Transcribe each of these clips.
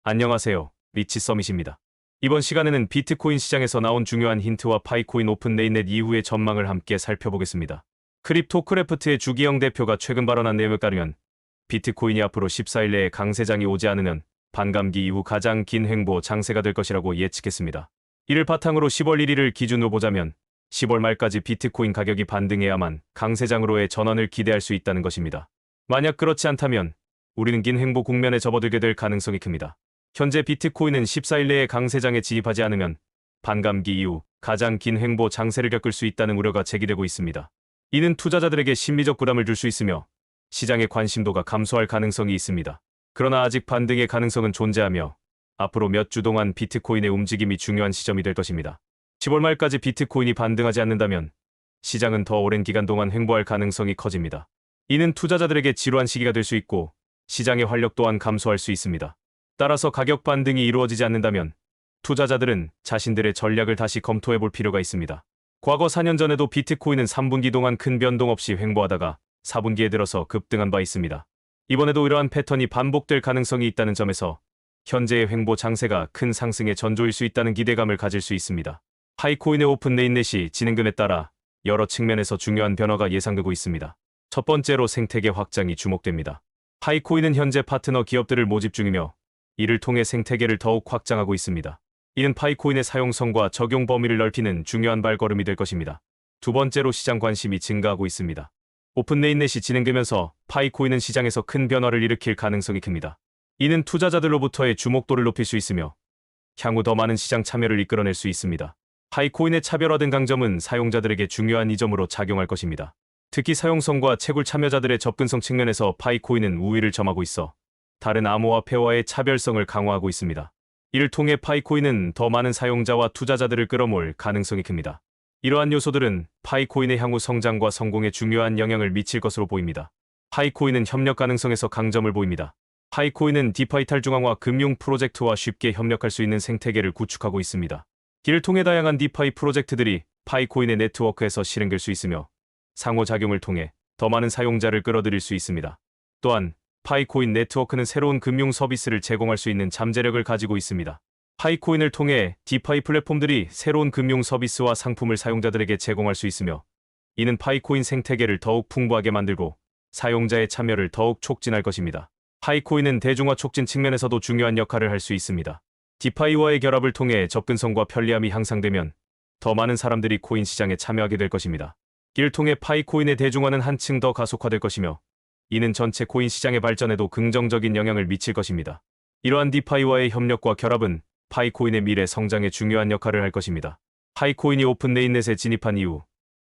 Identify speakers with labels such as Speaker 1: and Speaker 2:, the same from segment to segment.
Speaker 1: 안녕하세요. 리치 서밋입니다. 이번 시간에는 비트코인 시장에서 나온 중요한 힌트와 파이코인 오픈 네인넷 이후의 전망을 함께 살펴보겠습니다. 크립토크래프트의 주기영 대표가 최근 발언한 내용에 따르면 비트코인이 앞으로 14일 내에 강세장이 오지 않으면 반감기 이후 가장 긴 횡보 장세가 될 것이라고 예측했습니다. 이를 바탕으로 10월 1일을 기준으로 보자면 10월 말까지 비트코인 가격이 반등해야만 강세장으로의 전환을 기대할 수 있다는 것입니다. 만약 그렇지 않다면 우리는 긴 횡보 국면에 접어들게 될 가능성이 큽니다. 현재 비트코인은 14일 내에 강세장에 진입하지 않으면 반감기 이후 가장 긴 횡보 장세를 겪을 수 있다는 우려가 제기되고 있습니다. 이는 투자자들에게 심리적 부담을 줄 수 있으며 시장의 관심도가 감소할 가능성이 있습니다. 그러나 아직 반등의 가능성은 존재하며 앞으로 몇 주 동안 비트코인의 움직임이 중요한 시점이 될 것입니다. 10월 말까지 비트코인이 반등하지 않는다면 시장은 더 오랜 기간 동안 횡보할 가능성이 커집니다. 이는 투자자들에게 지루한 시기가 될 수 있고 시장의 활력 또한 감소할 수 있습니다. 따라서 가격 반등이 이루어지지 않는다면 투자자들은 자신들의 전략을 다시 검토해 볼 필요가 있습니다. 과거 4년 전에도 비트코인은 3분기 동안 큰 변동 없이 횡보하다가 4분기에 들어서 급등한 바 있습니다. 이번에도 이러한 패턴이 반복될 가능성이 있다는 점에서 현재의 횡보 장세가 큰 상승의 전조일 수 있다는 기대감을 가질 수 있습니다. 파이코인의 오픈 네인넷이 진행됨에 따라 여러 측면에서 중요한 변화가 예상되고 있습니다. 첫 번째로 생태계 확장이 주목됩니다. 파이코인은 현재 파트너 기업들을 모집 중이며 이를 통해 생태계를 더욱 확장하고 있습니다. 이는 파이코인의 사용성과 적용 범위를 넓히는 중요한 발걸음이 될 것입니다. 두 번째로 시장 관심이 증가하고 있습니다. 오픈 네인넷이 진행되면서 파이코인은 시장에서 큰 변화를 일으킬 가능성이 큽니다. 이는 투자자들로부터의 주목도를 높일 수 있으며 향후 더 많은 시장 참여를 이끌어낼 수 있습니다. 파이코인의 차별화된 강점은 사용자들에게 중요한 이점으로 작용할 것입니다. 특히 사용성과 채굴 참여자들의 접근성 측면에서 파이코인은 우위를 점하고 있어 다른 암호화폐와의 차별성을 강화하고 있습니다. 이를 통해 파이코인은 더 많은 사용자와 투자자들을 끌어모을 가능성이 큽니다. 이러한 요소들은 파이코인의 향후 성장과 성공에 중요한 영향을 미칠 것으로 보입니다. 파이코인은 협력 가능성에서 강점을 보입니다. 파이코인은 디파이 탈중앙화 금융 프로젝트와 쉽게 협력할 수 있는 생태계를 구축하고 있습니다. 이를 통해 다양한 디파이 프로젝트들이 파이코인의 네트워크에서 실행될 수 있으며 상호작용을 통해 더 많은 사용자를 끌어들일 수 있습니다. 또한 파이코인 네트워크는 새로운 금융 서비스를 제공할 수 있는 잠재력을 가지고 있습니다. 파이코인을 통해 디파이 플랫폼들이 새로운 금융 서비스와 상품을 사용자들에게 제공할 수 있으며 이는 파이코인 생태계를 더욱 풍부하게 만들고 사용자의 참여를 더욱 촉진할 것입니다. 파이코인은 대중화 촉진 측면에서도 중요한 역할을 할 수 있습니다. 디파이와의 결합을 통해 접근성과 편리함이 향상되면 더 많은 사람들이 코인 시장에 참여하게 될 것입니다. 이를 통해 파이코인의 대중화는 한층 더 가속화될 것이며 이는 전체 코인 시장의 발전에도 긍정적인 영향을 미칠 것입니다. 이러한 디파이와의 협력과 결합은 파이코인의 미래 성장에 중요한 역할을 할 것입니다. 파이코인이 오픈 네인넷에 진입한 이후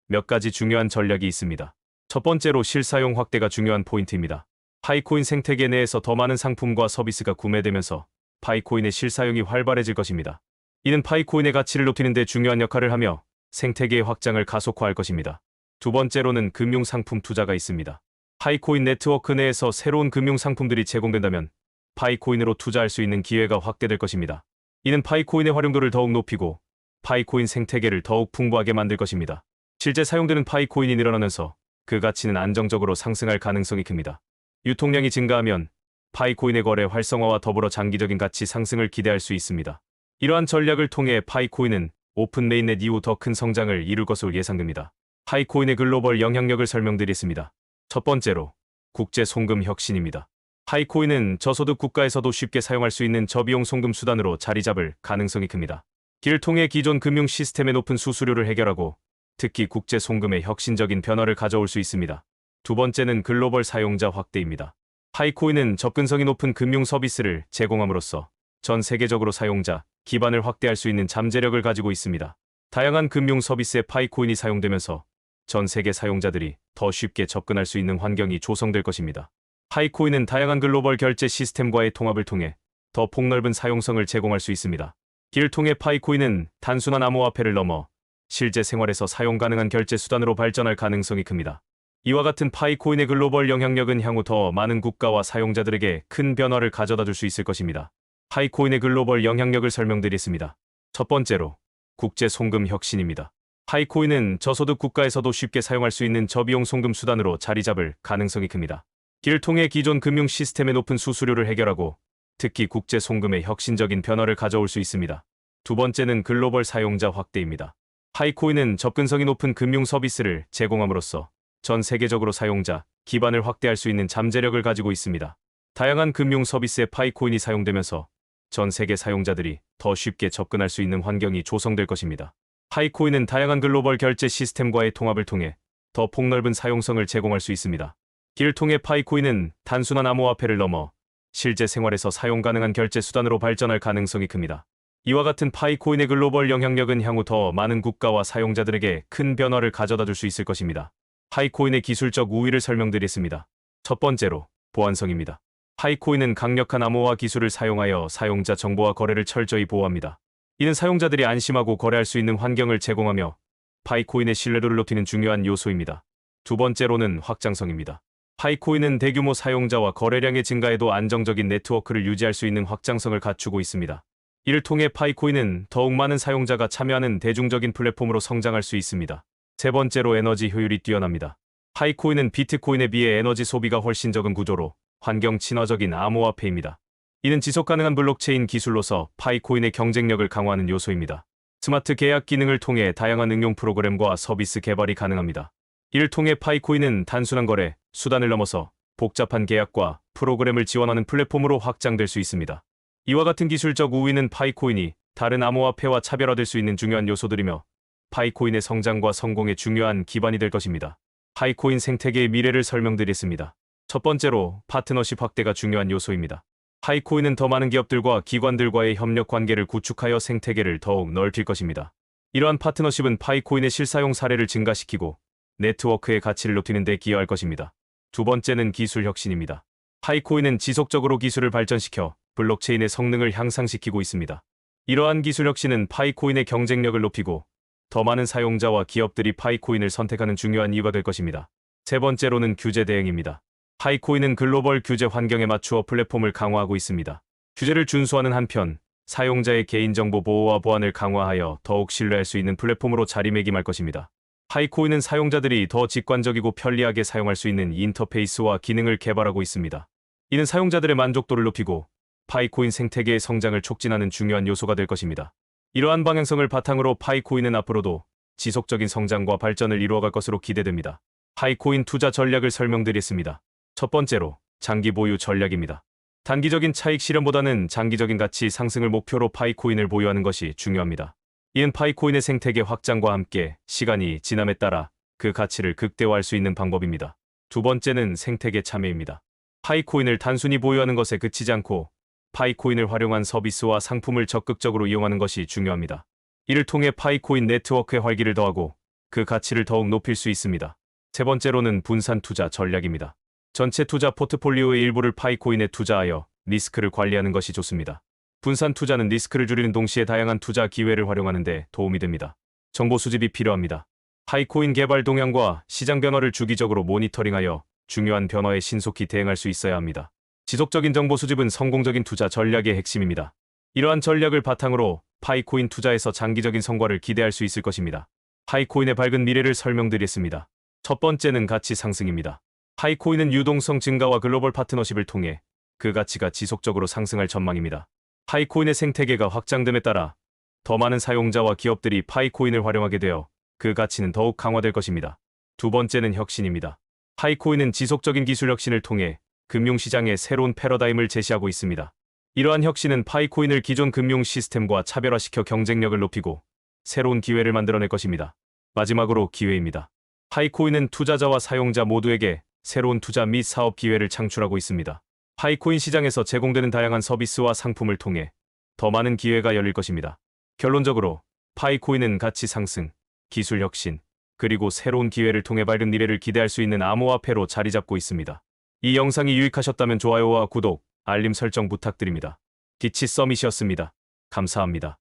Speaker 1: 몇 가지 중요한 전략이 있습니다. 첫 번째로 실사용 확대가 중요한 포인트입니다. 파이코인 생태계 내에서 더 많은 상품과 서비스가 구매되면서 파이코인의 실사용이 활발해질 것입니다. 이는 파이코인의 가치를 높이는 데 중요한 역할을 하며 생태계의 확장을 가속화할 것입니다. 두 번째로는 금융상품 투자가 있습니다. 파이코인 네트워크 내에서 새로운 금융상품들이 제공된다면 파이코인으로 투자할 수 있는 기회가 확대될 것입니다. 이는 파이코인의 활용도를 더욱 높이고 파이코인 생태계를 더욱 풍부하게 만들 것입니다. 실제 사용되는 파이코인이 늘어나면서 그 가치는 안정적으로 상승할 가능성이 큽니다. 유통량이 증가하면 파이코인의 거래 활성화와 더불어 장기적인 가치 상승을 기대할 수 있습니다. 이러한 전략을 통해 파이코인은 오픈 네인넷 이후 더 큰 성장을 이룰 것으로 예상됩니다. 파이코인의 글로벌 영향력을 설명드리겠습니다. 첫 번째로 국제 송금 혁신입니다. 파이코인은 저소득 국가에서도 쉽게 사용할 수 있는 저비용 송금 수단으로 자리 잡을 가능성이 큽니다. 이를 통해 기존 금융 시스템의 높은 수수료를 해결하고 특히 국제 송금의 혁신적인 변화를 가져올 수 있습니다. 두 번째는 글로벌 사용자 확대입니다. 파이코인은 접근성이 높은 금융 서비스를 제공함으로써 전 세계적으로 사용자 기반을 확대할 수 있는 잠재력을 가지고 있습니다. 다양한 금융 서비스에 파이코인이 사용되면서 전 세계 사용자들이 더 쉽게 접근할 수 있는 환경이 조성될 것입니다. 파이코인은 다양한 글로벌 결제 시스템과의 통합을 통해 더 폭넓은 사용성을 제공할 수 있습니다. 이를 통해 파이코인은 단순한 암호화폐를 넘어 실제 생활에서 사용 가능한 결제 수단으로 발전할 가능성이 큽니다. 이와 같은 파이코인의 글로벌 영향력은 향후 더 많은 국가와 사용자들에게 큰 변화를 가져다 줄 수 있을 것입니다. 파이코인의 글로벌 영향력을 설명드리겠습니다. 첫 번째로 국제 송금 혁신입니다. 파이코인은 저소득 국가에서도 쉽게 사용할 수 있는 저비용 송금 수단으로 자리 잡을 가능성이 큽니다. 이를 통해 기존 금융 시스템의 높은 수수료를 해결하고 특히 국제 송금에 혁신적인 변화를 가져올 수 있습니다. 두 번째는 글로벌 사용자 확대입니다. 파이코인은 접근성이 높은 금융 서비스를 제공함으로써 전 세계적으로 사용자 기반을 확대할 수 있는 잠재력을 가지고 있습니다. 다양한 금융 서비스에 파이코인이 사용되면서 전 세계 사용자들이 더 쉽게 접근할 수 있는 환경이 조성될 것입니다. 파이코인은 다양한 글로벌 결제 시스템과의 통합을 통해 더 폭넓은 사용성을 제공할 수 있습니다. 이를 통해 파이코인은 단순한 암호화폐를 넘어 실제 생활에서 사용 가능한 결제 수단으로 발전할 가능성이 큽니다. 이와 같은 파이코인의 글로벌 영향력은 향후 더 많은 국가와 사용자들에게 큰 변화를 가져다 줄 수 있을 것입니다. 파이코인의 기술적 우위를 설명드리겠습니다. 첫 번째로, 보안성입니다. 파이코인은 강력한 암호화 기술을 사용하여 사용자 정보와 거래를 철저히 보호합니다. 이는 사용자들이 안심하고 거래할 수 있는 환경을 제공하며 파이코인의 신뢰도를 높이는 중요한 요소입니다. 두 번째로는 확장성입니다. 파이코인은 대규모 사용자와 거래량의 증가에도 안정적인 네트워크를 유지할 수 있는 확장성을 갖추고 있습니다. 이를 통해 파이코인은 더욱 많은 사용자가 참여하는 대중적인 플랫폼으로 성장할 수 있습니다. 세 번째로 에너지 효율이 뛰어납니다. 파이코인은 비트코인에 비해 에너지 소비가 훨씬 적은 구조로 환경 친화적인 암호화폐입니다. 이는 지속 가능한 블록체인 기술로서 파이코인의 경쟁력을 강화하는 요소입니다. 스마트 계약 기능을 통해 다양한 응용 프로그램과 서비스 개발이 가능합니다. 이를 통해 파이코인은 단순한 거래, 수단을 넘어서 복잡한 계약과 프로그램을 지원하는 플랫폼으로 확장될 수 있습니다. 이와 같은 기술적 우위는 파이코인이 다른 암호화폐와 차별화될 수 있는 중요한 요소들이며 파이코인의 성장과 성공의 중요한 기반이 될 것입니다. 파이코인 생태계의 미래를 설명드리겠습니다. 첫 번째로, 파트너십 확대가 중요한 요소입니다. 파이코인은 더 많은 기업들과 기관들과의 협력 관계를 구축하여 생태계를 더욱 넓힐 것입니다. 이러한 파트너십은 파이코인의 실사용 사례를 증가시키고 네트워크의 가치를 높이는 데 기여할 것입니다. 두 번째는 기술 혁신입니다. 파이코인은 지속적으로 기술을 발전시켜 블록체인의 성능을 향상시키고 있습니다. 이러한 기술 혁신은 파이코인의 경쟁력을 높이고 더 많은 사용자와 기업들이 파이코인을 선택하는 중요한 이유가 될 것입니다. 세 번째로는 규제 대응입니다. 파이코인은 글로벌 규제 환경에 맞추어 플랫폼을 강화하고 있습니다. 규제를 준수하는 한편 사용자의 개인정보 보호와 보안을 강화하여 더욱 신뢰할 수 있는 플랫폼으로 자리매김할 것입니다. 파이코인은 사용자들이 더 직관적이고 편리하게 사용할 수 있는 인터페이스와 기능을 개발하고 있습니다. 이는 사용자들의 만족도를 높이고 파이코인 생태계의 성장을 촉진하는 중요한 요소가 될 것입니다. 이러한 방향성을 바탕으로 파이코인은 앞으로도 지속적인 성장과 발전을 이루어갈 것으로 기대됩니다. 파이코인 투자 전략을 설명드리겠습니다. 첫 번째로, 장기 보유 전략입니다. 단기적인 차익 실현보다는 장기적인 가치 상승을 목표로 파이코인을 보유하는 것이 중요합니다. 이는 파이코인의 생태계 확장과 함께 시간이 지남에 따라 그 가치를 극대화할 수 있는 방법입니다. 두 번째는 생태계 참여입니다. 파이코인을 단순히 보유하는 것에 그치지 않고 파이코인을 활용한 서비스와 상품을 적극적으로 이용하는 것이 중요합니다. 이를 통해 파이코인 네트워크의 활기를 더하고 그 가치를 더욱 높일 수 있습니다. 세 번째로는 분산 투자 전략입니다. 전체 투자 포트폴리오의 일부를 파이코인에 투자하여 리스크를 관리하는 것이 좋습니다. 분산 투자는 리스크를 줄이는 동시에 다양한 투자 기회를 활용하는 데 도움이 됩니다. 정보 수집이 필요합니다. 파이코인 개발 동향과 시장 변화를 주기적으로 모니터링하여 중요한 변화에 신속히 대응할 수 있어야 합니다. 지속적인 정보 수집은 성공적인 투자 전략의 핵심입니다. 이러한 전략을 바탕으로 파이코인 투자에서 장기적인 성과를 기대할 수 있을 것입니다. 파이코인의 밝은 미래를 설명드리겠습니다. 첫 번째는 가치 상승입니다. 파이코인은 유동성 증가와 글로벌 파트너십을 통해 그 가치가 지속적으로 상승할 전망입니다. 파이코인의 생태계가 확장됨에 따라 더 많은 사용자와 기업들이 파이코인을 활용하게 되어 그 가치는 더욱 강화될 것입니다. 두 번째는 혁신입니다. 파이코인은 지속적인 기술 혁신을 통해 금융시장에 새로운 패러다임을 제시하고 있습니다. 이러한 혁신은 파이코인을 기존 금융 시스템과 차별화시켜 경쟁력을 높이고 새로운 기회를 만들어낼 것입니다. 마지막으로 기회입니다. 파이코인은 투자자와 사용자 모두에게 새로운 투자 및 사업 기회를 창출하고 있습니다. 파이코인 시장에서 제공되는 다양한 서비스와 상품을 통해 더 많은 기회가 열릴 것입니다. 결론적으로 파이코인은 가치 상승, 기술 혁신, 그리고 새로운 기회를 통해 밝은 미래를 기대할 수 있는 암호화폐로 자리 잡고 있습니다. 이 영상이 유익하셨다면 좋아요와 구독, 알림 설정 부탁드립니다. 디치 서밋이었습니다. 감사합니다.